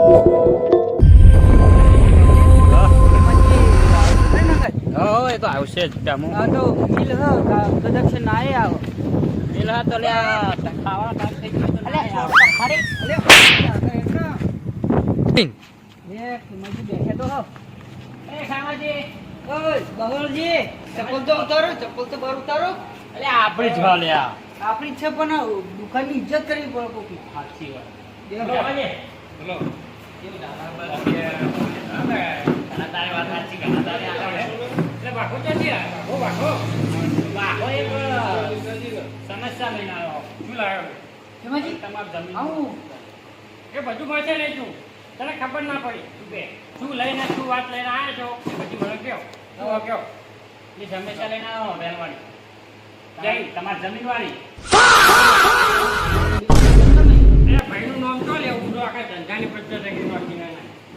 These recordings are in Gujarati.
એ તો આવશે જ ટામું. આ તો બિલ હ કદક્ષ નાય આવો બિલ હા તો લે ખાવા ટાઈમ થઈ ગયો તો અલે ના અરે એ મજી બેઠે તો હો એ ખાવાજી ઓય બહુલજી ચપ્પલ તો ઉતારો ચપ્પલ તો બહાર ઉતારો અલે આપણી જ લે આ આપણી છે પણ દુકાનની ઇજ્જત કરવી પડે કોકી સાચી વાત. દેખો ખાવાજી બોલો કેવું દાદા બરાબર તારી વાત સાચી કે તારી આગળ એટલે બાકો ચાલી આ બાકો એક સમસ્યા લઈને આવ્યો. શું લાવ્યો? કેમાજી તમારી જમીન આવું એ બધું મળશે નહીં તું તને ખબર ના પડી તું બે શું લઈને શું વાત લઈને આવ્યો છો એ બધી મને કહો. શું કહો એ સમસ્યા લઈને આવ્યો બેનવાળી જઈ તમારી જમીનવાળી એ ભાઈનું નામ તો લેવું તો આખા ધંધાની પદ્ધતિ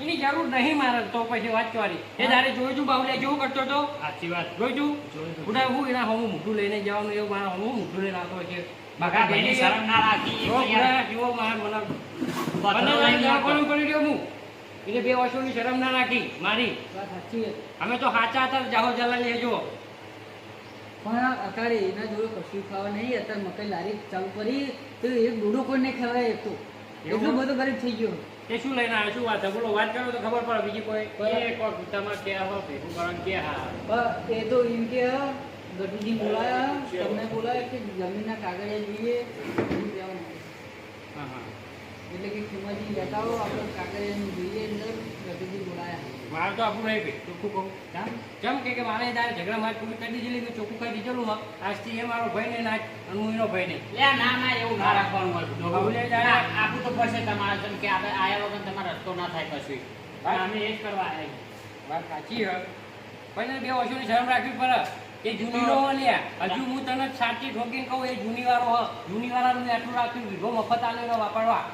એની જરૂર નહીં મારે તો પછી વાત કરવાની એ તારે જોયું છું બાબુલે કેવું કરતો હતો. સાચી વાત જોયું છું ઉડા હું એના હું મોટું લઈને જવાનું એવું મારા હું મોટું લઈને આવતો છે બાકા ભાઈની શરમ ના રાખી જેવો મારા મને પડી ગયો હું એટલે 2 વર્ષોની શરમ ના રાખી મારી વાત સાચી છે અમે તો સાચા હતા જાહો જલા લેજો પણ અત્યારે એના જોડે કશું ખાવા નહીં અત્યારે મકાઈ લારી ચાલુ કરી તો એક ડોડો કોઈ નહીં ખવાય એક તો એટલું બધું ગરીબ થઈ ગયો તે શું લઈને આવ્યો શું વાત બોલો વાત કરો તો ખબર પડે બીજી કોઈ તમારે ક્યાં હો ભેગું કરવાનું ક્યાં હા એ તો એમ કે ગઢુજી બોલાયા તમને બોલાયા કે જમીનના કાગળિયા જોઈએ હા હા એટલે કે ખીમાજી લેતા આવો આપણે કાગળિયાનું જોઈએ અંદર ગઢુજી બોલાયા મારે તો આપણું નહીં ભાઈ ચોખ્ખું કહું કેમ કે મારે તારે ઝઘડા મારે પૂરી કરી દીધેલી મેં ચોખ્ખું કરી દીધેલું હા આજથી એ મારો ભાઈ નહીં નાચ અને હું એનો ભાઈ નહીં લે ના ના એવું ના રાખવાનું હોય આપું તો પડશે તમારે જેમ કે આપણે આયા વગર તમારે રસ્તો ના થાય કશું અમે એ જ કરવા આવ્યા વાત સાચી હોય પણ 2 વર્ષોની શરમ રાખવી પડે એ જૂની નો લ્યા હજુ હું તને સાચી ઠોકીને કહું એ જૂની વાળો હ જૂની વાળાનું આટલું રાખ્યું વિઘો મફત આલેલો વાપરવા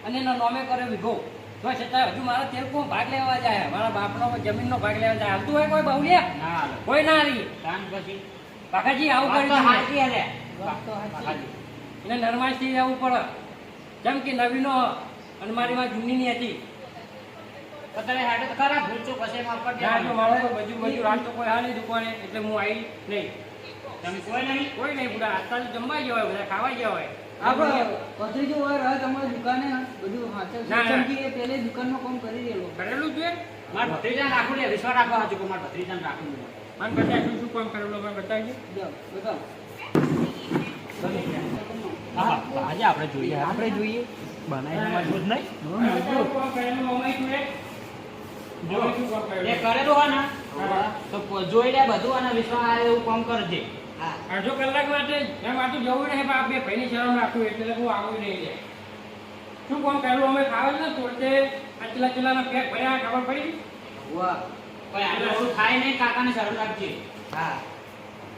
અને એના નોમે કરે વિઘો તો છતાં હજુ મારા તેલ કોણ ભાગ લેવા જાય મારા બાપનો જમીનનો ભાગ લેવા જાય હાલતું હોય કોઈ બાઉલિયા કોઈ ના રહી પછી કાકાજી આવું કરી એને નરમાશથી આવવું પડે જેમ કે નવીનો અને મારી માં જૂનીની હતી અત્યારે હાડે તો ખરા ભૂલચો પછી મારો તો બધું રાત તો કોઈ હા નહીં દુકાને એટલે હું આવી નહીં તમે કોઈ નહીં બુડા અત્યારે જમવા ગયા હોય બધા ખાવા ગયા હોય આપણે પથરીજો હોય રહે તમારી દુકાને બધું હાચર કે પેલે દુકાનનું કામ કરી દેલો કરેલું છે મારા ભત્રીજાને રાખું લે વિશ્વાસ રાખવા હાચું કે મારા ભત્રીજાને રાખું મને બતાય શું કામ કરેલું મને બતાવી દો બતાવો આજે આપણે જોઈએ બનાવીને મજબૂત નહીં એ કરેલું હોય ને તો જોઈ લે બધું અને વિશ્વાસ આવે એવું કામ કરજે અડધો કલાક માટે એમ આટલું જવું નહીં પણ આપણે ભાઈની શરમ રાખવું એટલે હું આવું નહીં લે શું કામ કરેલું અમે ખાવા ને તોડતે ચલાના પેક ભર્યા ખબર પડી વાહ કોઈ આટલું થાય નહીં કાકાને શરમ રાખજે હા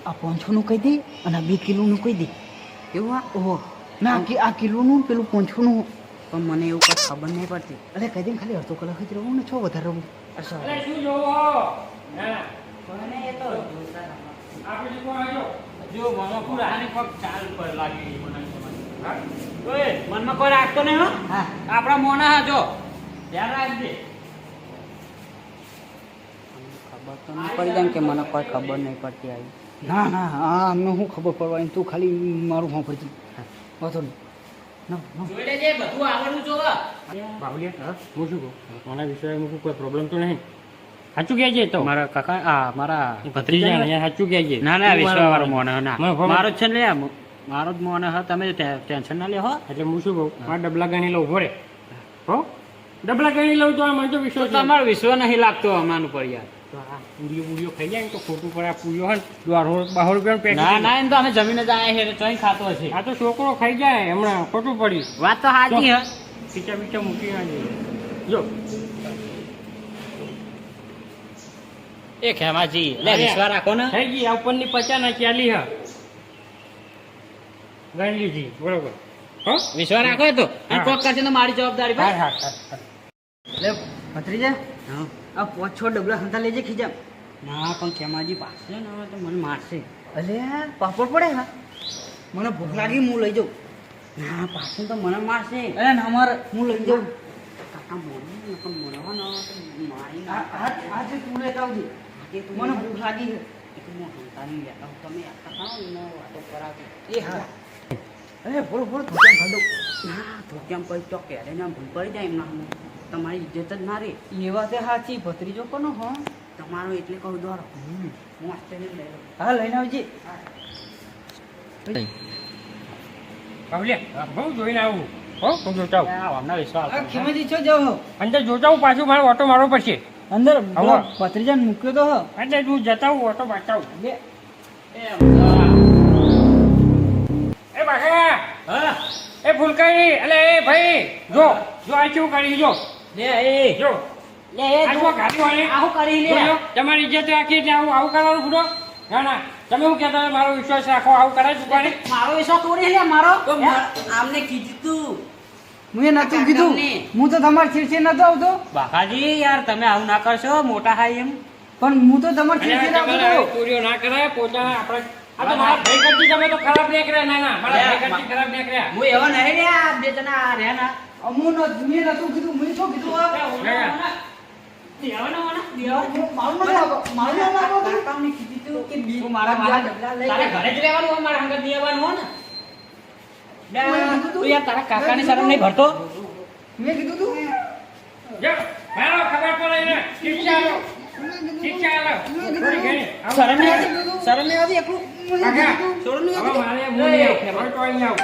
આ 500 નું કહી દે અને 2 કિલો નું કહી દે એવું ઓહો ના આ કિલો નું પેલું 500 નું પણ મને એવું કઈ ખબર નહીં પડતી અરે કહી દે ખાલી અડધો કલાક જ રહું ને છો વધારે રહું અરે શું જોવો ના મને એ તો આપણે કોણ જો મામા પૂરા આને પગ ચાલ પર લાગી મને હા ઓય મનમાં કોઈ રાખતો નહીં હો હા આપણા મોના હા જો ધ્યાન રાખજે ખબર તો નહીં પડી જાય કે મને કોઈ ખબર નહીં પડતી આવી ના ના હા અમને શું ખબર પડવાની તું ખાલી મારું ફોન પડતી વાંધો નહીં જોઈ લેજે બધું આવડવું જો બાબુલિયા હા હું શું કહું મારા વિષયમાં કોઈ પ્રોબ્લેમ તો નહીં સાચું કહેજે તો મારા કાકા આ મારા ભત્રીજા અહીંયા સાચું કહેજે ના ના વિશ્વાસવાળો મોને ના મારો જ છે ને લે મારો જ મોને હ તમે ટેન્શન ના લે હો એટલે હું શું કહું મારા ડબલા ગણી લઉં ભોરે હો ડબલા ગણી લઉં તો મને તો વિશ્વાસ તમારો વિશ્વાસ નહીં લાગતો અમારું પર યાર પૂરીઓ ખાઈ જાય તો ખોટું પડે આ પૂરીઓ હોય ને 12 રૂપિયાનું પેકેટ ના ના એમ તો અમે જમીને જ આવ્યા છે ચોઈ ખાતો હશે આ તો છોકરો ખાઈ જાય હમણાં ખોટું પડ્યું વાત તો સાચી હ પીચા મૂકી ના જો એ ખેમાજી લે વિશ્વાસ રાખો ને થઈ ગઈ આ ઉપરની 50 ના 40 હ ગણી લીધી બરોબર હો વિશ્વાસ રાખો તો અને કોક કરશે તો મારી જવાબદારી ભાઈ હા લે ભત્રીજા હા આ 5-6 ડબલા સંતા લેજે ખીજા ના પણ કેમાજી પાસે ને તો મને મારશે અલે પાપડ પડે હા મને ભૂખ લાગી હું લઈ જાઉં ના પાછું તો મને મારશે અરે ના માર હું લઈ જાઉં આ મોઢાનો મારી આજે તું લઈ આવજે મને ભૂખ લાગી છે તમે ખાઓ ને વાતો કરાવતી એ હા અરે બોલો બોલો ધોતિયામ ખાધો ના તો કેમ પછી ચોક કે એને ભૂલ પડી જાય એમના તમારી ઇજ્જત જ ના રે એ વાત સાચી ભત્રીજો કોનો હો તમારો એટલે કહું દોરો હું આશ્ચર્ય લઈ લઉં હા લઈને આવજે બાબુલિયા બહુ જોઈને આવું હો હું જોતા આવું અમને વિશ્વાસ આ ખેમાજી છો જાઓ અંદર જોતા હું પાછું મારો ઓટો મારવો પડશે અંદર આવો. ભત્રીજાને મૂક્યો તો હો એટલે તું જતા હું ઓટો બચાવું બે એ બાકા હા એ ફૂલકાઈ અલે એ ભાઈ જો જો આ શું કરી જો લે એ જો લે એ આ શું ગાડી વાળી આવું કરી લે જોયો? તમારી ઇજ્જત રાખી એટલે આવું કરવાનું પૂરો ના ના તમે શું કહેતા મારો વિશ્વાસ રાખો આવું કરાય ચૂકવાની મારો વિશ્વાસ તોડી લે મારો આમને કીધું તું મેં નતું કીધું હું તો તમારે છેડછે નતો આવતો બાકાજી યાર તમે આવું ના કરશો મોટા હાઈ એમ પણ હું તો તમારે છેડછે અને આવતો તમારે હતો. ચોરીઓ ના કરાય પોતાના આપણે આ તો મારા ભાઈ કરતી તમે તો ખરાબ નીકળ્યા ના ના મારા ભાઈ કરતી ખરાબ નીકળ્યા હું એવા નહીં રે આ બે જણા આ રહ્યા ના મેં નતું કીધું મેં શું કીધું આ? મારું નામ આપો. મારું નામ આપો તમે. કાકાને કીધું તું કે બી તું મારા મારા ડબલા લઈ તારે ઘરે જ રહેવાનું હોય મારા હંગત નહીં આવવાનું હોય ને મેં કીધું તું. તું યાર તારા કાકાની શરમ નહીં ભરતો મેં કીધું તું જો મારો ખબર પડે ને ઠીક છે હાલો ઠીક છે હાલો થોડી ઘણી આવો. શરમ નહીં આવતી શરમ નહીં આવતી એકલું કાકા, શરમ નહીં હવે આવતી મારે હું નહીં આવું. હવે તો અહીં આવું.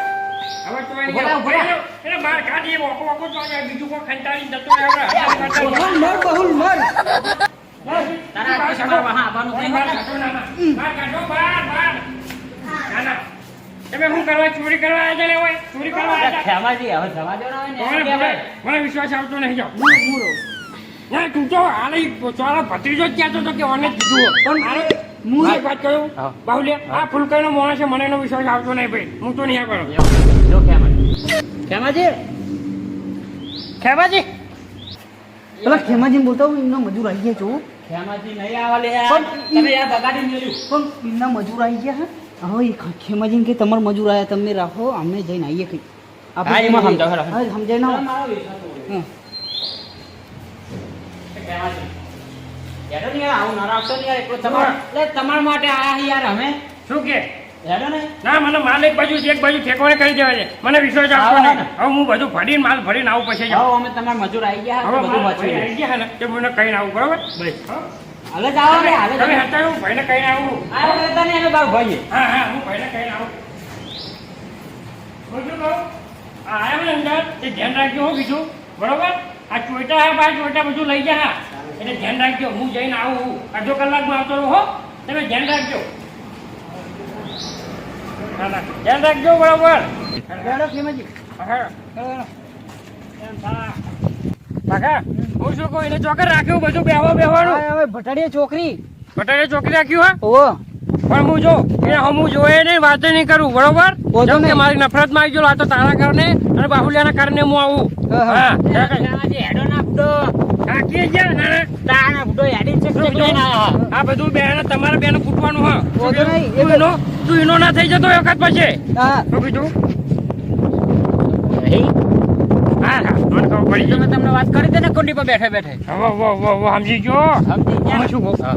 હવે તો અહીં બોલા, આવું. બોલા. એટલે બહાર કાઢીએ, વોકો વોકો તો અહીંયા બીજું કોઈ ખંતાડીને જતો રહે આપણે. બહુલ મર બહુલ મર તારા આટલું સગા વાહા આવવાનું નહીં બહાર હોય. કાઢો, ના, ના. બહાર કાઢો, બહાર, બહાર. ના, ના. તમે શું કરવા ચોરી કરવા આવ્યા હતા લે ઓય? ચોરી કરવા આવ્યા હતા? ખેમાજી હવે જવા દો ને મને મને વિશ્વાસ આવતો નહીં જાઓ ના તું તો હાલે તારો ભત્રીજો જ કહેતો હતો કે ઓને જ કીધું પણ હું એક વાત કહ્યું હા. બાહુલિયા આ ફૂલકાઈનો માણસ છે મને એનો વિશ્વાસ આવતો નહીં ભાઈ હું તો નહીં આગળ જો ખેમાજી ખેમાજી ખેબાજી પેલા ખેમાજીને બોલતા હું એમના મજૂર આવી ગયા છો ખેમાજી નહીં આવા લે પણ તમે યાર બગાડી મેલ્યું પણ એમના મજૂર આવી ગયા હા હવે એ ખેમાજીને કે તમારા મજૂર આવ્યા તમે રાખો અમે જઈને આવીએ કઈ હા, એમાં સમજાવો, હેડો. હા, સમજાય ના મારો વિશ્વાસ તોડ્યો. હા. ખેમાજી હેડો ને યાર આવું ના રાખશો ને યાર એકલો તમારા માટે આયા છીએ યાર અમે શું કે હેડો ને ના મને માલ એક બાજુ ઠેકવાને કરી દેવા છે મને વિશ્વાસ આવતો હા, નહીં હવે હું બધું ભરીને માલ ભરીને આવું પછી જાઉં હવે અમે તમારા મજૂર આવી ગયા હવે હા, બધું માલ વાંચી ભાઈ આવી ગયા ને તે મને કહીને આવું બરોબર હા? હાલે જાઓ ને હાલે તમે જાઓ. હતા હું ભાઈને કહીને આવું આ લેતા ને અમે બાર ભાઈએ હા હા હું ભાઈને કહીને આવું બોલજો કહું આ આવ્યા ને અંદર તે ધ્યાન રાખજો હો બીજું બરોબર આ ચોઈટા હા બાર ચોઈટા બધું લઈ જા હા એટલે ધ્યાન રાખજો હું જઈને આવું અડધો કલાકમાં આવતો રહું હો તમે ધ્યાન રાખજો ના ના ધ્યાન રાખજો બરોબર હેડો ખેમાજી હા કાકા હું શું કહું એને ચોકર રાખ્યું બધું બેહવાનું હા, હવે ભટાડીએ છોકરી બટાડે ચોકી રાખ્યું હા ઓહો પણ હું જો એ હું જોયે નહીં વાતે નહીં કરું બરોબર વાંધો જેમ કે નહીં. મારી નફરત માં આવી ગયો આ તો તારા કારણે અને બાહુલિયાના કારણે હું આવું હા, હા. હા ખેમાજી હેડો ના ફૂટો કાકી ગયા ના ના. તાના ફૂટો હેડી છે શું કેટલો ના આયા. આ બધું બેન તમારા બેન ફૂટવાનું હા વાંધો નહીં. તું એનો ના થઈ જતો એ વખત પછી હા શું કીધું નહીં. હા હા મને ખબર પડી તમે ગઈ તમને વાત કરી દે ને કુંડી પર બેઠે બેઠે હવે સમજી ગયો સમજી ગયા અમે ને? શું કહું હા.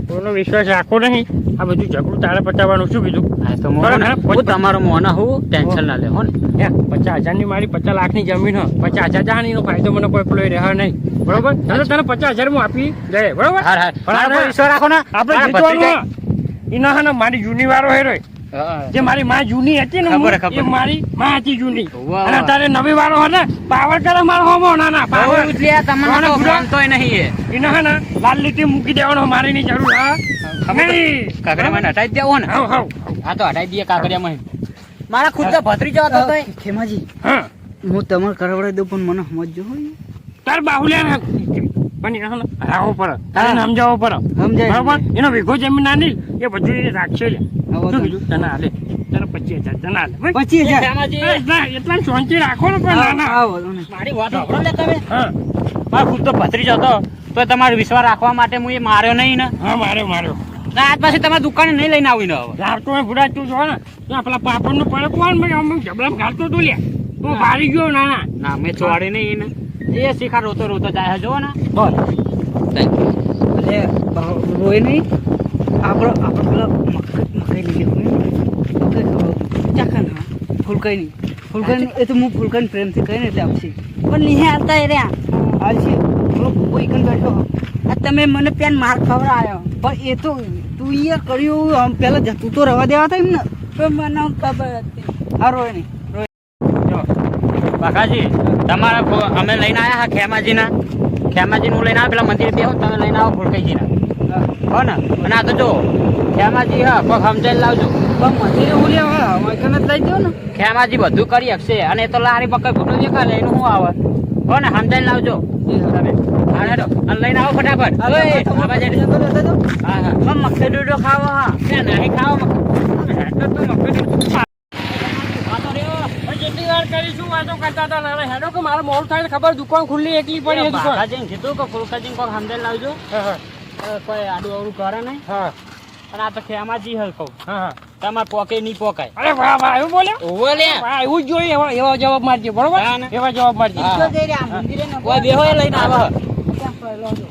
કોઈનો વિશ્વાસ રાખો નહીં આ બધું ઝઘડું તારે પતાવવાનું શું કીધું હા, તો બરાબર, મોહન, હા, હું તમારો મોહન હું ટેન્શન ના લેવો ને 50,000 ની મારી 50 લાખની જમીન હ 50,000 જાણી એનો ફાયદો મને કોઈ પેલો રહે નહીં બરોબર ચાલો તને 50,000 હું આપી દે બરોબર હાર, હાર. પણ મારા પર આપણે વિશ્વાસ રાખો ને. આપણે મારા જીતવાનું ભત્રીજા- હે. એના હે ને મારી જૂની વારો હેરો હા. જે મારી માં જૂની હતી ને ખબર, હું, ખબર. એ મારી માં હતી જૂની વાહ, અને વાહ. અત્યારે નવી વારો હે ને પાવર કરે મારો હોમો ના ના બહુ પાવર ઉછળ્યા તમને કોને તો ભૂલા? માનતોય નહીં એ. એના હે ને લાલ લીટી મૂકી દેવાનો મારી ની જરૂર હા નહીં કાગડિયામાં હટાઈ જ દેવો ને હાવ હાવ હા તો હટાઈ દઈએ કાગડિયામાં મારા ખુદ તો ભત્રીજો હતો તોય. ખેમાજી હા હું તમારે કરાવડાવી દઉં પણ મને સમજજો હો તાર બાહુલિયા પણ એને હે ને હરાવવો પડે તારે એને સમજાવવો પડે સમજાય, બરોબર સમજાય. એનો વીઘો જમીન ના નહીં એ બધું એ રાખશે લે હા, શું વાંધો કીધું તને હાલે તને 25,000 તને હાલે ભાઈ. 25,000 ખેમાજી, ના એટલા શાંતિ રાખો ને પણ ના ના હા વાંધો નહીં. મારી વાત સાંભળો લે તમે. હા મારો ખુદ તો ભત્રીજો હતો તો તમારો વિશ્વાસ રાખવા માટે હું એ માર્યો નહીં ને હા માર્યો ના, આજ પછી તમારી દુકાને નહીં લઈને આવીને હવે રાખતો હોય ભૂડા તું જો ને ત્યાં પેલા પાપડનું પડે કોણ ભાઈ અમુક જબલામાં ઘાલતો તું લે તું ભારી ગયો ના ના ના મેં ચોરી નહીં એને એ શિખર રોતો રોતો જાય છે, જુઓ ને. બોલ એટલે રોય નહીં. આપણે પેલા મકાઈ લઈ લેવું ચાખા ના ફૂલકાઈ નહીં. ફૂલકાઈ એ તો હું ફૂલકાઈ પ્રેમથી કહીને એટલે આપશે. પણ નહીં આવતા એ રહ્યા. આવશે પેલો કોઈ કન બેઠો. આ તમે મને પેન માર ખવડાવ્યો. પણ એ તો તું યાર કર્યું આમ પહેલાં જતું તો રવા દેવા હતા એમ ને. પણ મને ખબર હતી. આ રોય નહીં. જો બકાજી તમારા અમે લઈને આવ્યા હા ખેમાજીના. ખેમાજીનું લઈને આવ્યા, પેલા મંદિર બેહો તમે લઈને આવો ફૂલકાઈજીના. હો ને. અને આ તો જો ખેમાજી હા કોક સમજાઈને લાવજો. પણ મંદિરે હું લેવા કને જ લઈ દો ને. ખેમાજી બધું કરી શકશે, અને એ તો લારી પકડ ફોટો દેખાડે એનું શું આવે. હો ને સમજાઈને લાવજો તમે. હા હેડો અને લઈને આવો ફટાફટ. હવે આવા જાય. હા હા પણ મકાઈ ડોડો ખાવો હા. ત્યાં નહીં ખાઓ હેડો તો મકડી વાતો રહ્યો. જેટલી વાર કરીશું વાતો કરતા હતા. હવે હેડો કે મારે મોડું થાય ખબર, દુકાન ખુલ્લી એકલી પડી છે દુકાન. બાકાજીને કીધું કે ફૂલકાજી કોક સમજાઈને લાવજો. કોઈ આડું અવડું કરે નહીં. હા અને આ તો ખેમાજી હલ કહું. હા તમારે પોકે નહીં પોકાય. અરે વાહ વાહ એવું બોલ્યો. ઓવે લે વાહ એવું જ જોઈએ. એવા જવાબ મારજો બરોબર. એવા જવાબ મારજો. જો જઈ રહ્યા મંદિરે ન કોઈ બેહો એ લઈને આવે. ત્યાં પહેલો જો